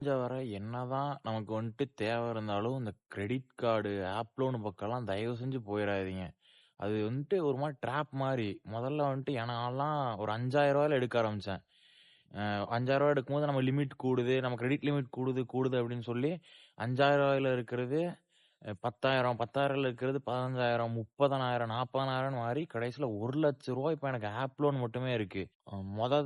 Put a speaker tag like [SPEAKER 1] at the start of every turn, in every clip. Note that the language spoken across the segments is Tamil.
[SPEAKER 1] வர என்னதான் நமக்கு வந்துட்டு தேவை இருந்தாலும், இந்த கிரெடிட் கார்டு, ஆப் லோன் பக்கம்லாம் தயவு செஞ்சு போயிறாதீங்க. அது வந்துட்டு ஒரு மாரி ட்ராப் மாரி. முதல்ல வந்துட்டு நான்லாம் ஒரு ரூ. 5,000ல எடுக்க ஆரம்பிச்சேன். ரூ. 5,000 எடுக்கும்போது நம்ம லிமிட் கூடுது, நம்ம கிரெடிட் லிமிட் கூடுது, கூடுது அப்படின்னு சொல்லி ரூ. 5,000ல இருக்கிறது 10,000, 10,000ல இருக்கிறது 15,000, 30,000, 40,000ன்னு மாறி கடைசியில ரூ. 1,00,000 இப்ப எனக்கு ஆப் லோன் மட்டுமே இருக்கு.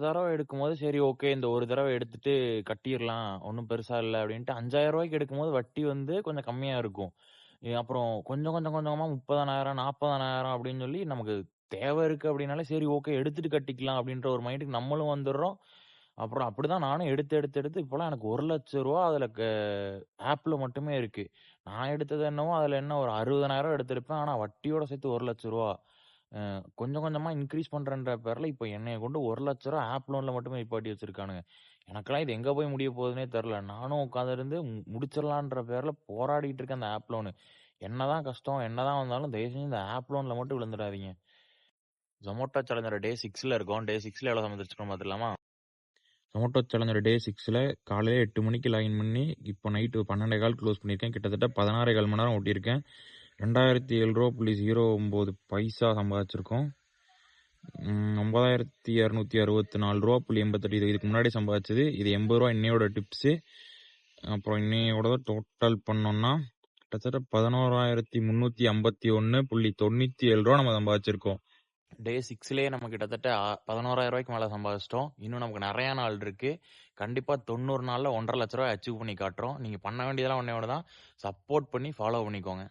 [SPEAKER 1] தடவ எடுக்கும்போது சரி ஓகே இந்த ஒரு தடவ எடுத்துட்டு கட்டிறலாம். ஒண்ணும் பெருசா இல்ல அப்படின்ட்டு ரூ. 5,000க்கு எடுக்கும்போது வட்டி வந்து கொஞ்சம் கம்மியா இருக்கும். அப்புறம் கொஞ்சம் கொஞ்சம் கொஞ்சமா 30,000, 40,000 அப்படின்னு சொல்லி நமக்கு தேவை இருக்கு அப்படின்னாலே சரி ஓகே எடுத்துட்டு கட்டிக்கலாம் அப்படின்ற ஒரு மைண்டுக்கு நம்மளும் வந்துடுறோம். அப்புறம் அப்படிதான் நானும் எடுத்து எடுத்து எடுத்து இப்போலாம் எனக்கு ரூ. 1,00,000 அதுல ஆப்ல மட்டுமே இருக்கு. நான் எடுத்தது என்னவோ அதுல என்ன ஒரு 60,000 எடுத்திருப்பேன். ஆனா வட்டியோட சேர்த்து ரூ. 1,00,000. கொஞ்சம் கொஞ்சமா இன்கிரீஸ் பண்றேன்ற பேர்ல இப்ப என்னைய கொண்டு ரூ. 1,00,000 ஆப் லோன்ல மட்டுமே நிப்பாட்டி வச்சிருக்கானுங்க. எனக்கெல்லாம் இது எங்க போய் முடிய போகுதுன்னே தெரியல. நானும் உட்கார்ந்திருந்து முடிச்சிடலான்ற பேர்ல போராடிட்டு இருக்கேன் அந்த ஆப் லோனு. என்னதான் கஷ்டம், என்னதான் வந்தாலும் தயவு செஞ்சு இந்த ஆப் லோன்ல மட்டும் விழுந்துடாதீங்க. Zomato சேலஞ்சர் டே 6ல இருக்கோம். டே 6ல எவ்வளவு சம்பாதிச்சிருக்கோம் பார்த்துடலாமா? Zomato சேலஞ்சர் டே 6ல காலையில 8 மணிக்கு லாகின் பண்ணி இப்போ நைட்டு 12:15 க்ளோஸ் பண்ணியிருக்கேன். கிட்டத்தட்ட 16,15 மணி நேரம் ஓட்டியிருக்கேன். $2,007.09 சம்பாதிச்சிருக்கோம். 9,264.88 இதுக்கு முன்னாடி சம்பாதிச்சது. இது ரூ. 80 இன்னையோட டிப்ஸு. அப்புறம் இன்னையோட டோட்டல் பண்ணோம்னா கிட்டத்தட்ட 11,351.97 நம்ம சம்பாதிச்சிருக்கோம். டே 6லயே நம்ம கிட்டத்தட்ட 11,000 மேல சம்பாதிச்சிட்டோம். இன்னும் நமக்கு நிறைய நாள் இருக்கு. கண்டிப்பா 90 நாள்ல 1,50,000 லட்ச ரூபாய் அச்சீவ் பண்ணி காட்டுறோம். நீங்க பண்ண வேண்டியதெல்லாம் ஒண்ணே ஒண்ணுதான். சப்போர்ட் பண்ணி ஃபாலோ பண்ணிக்கோங்க.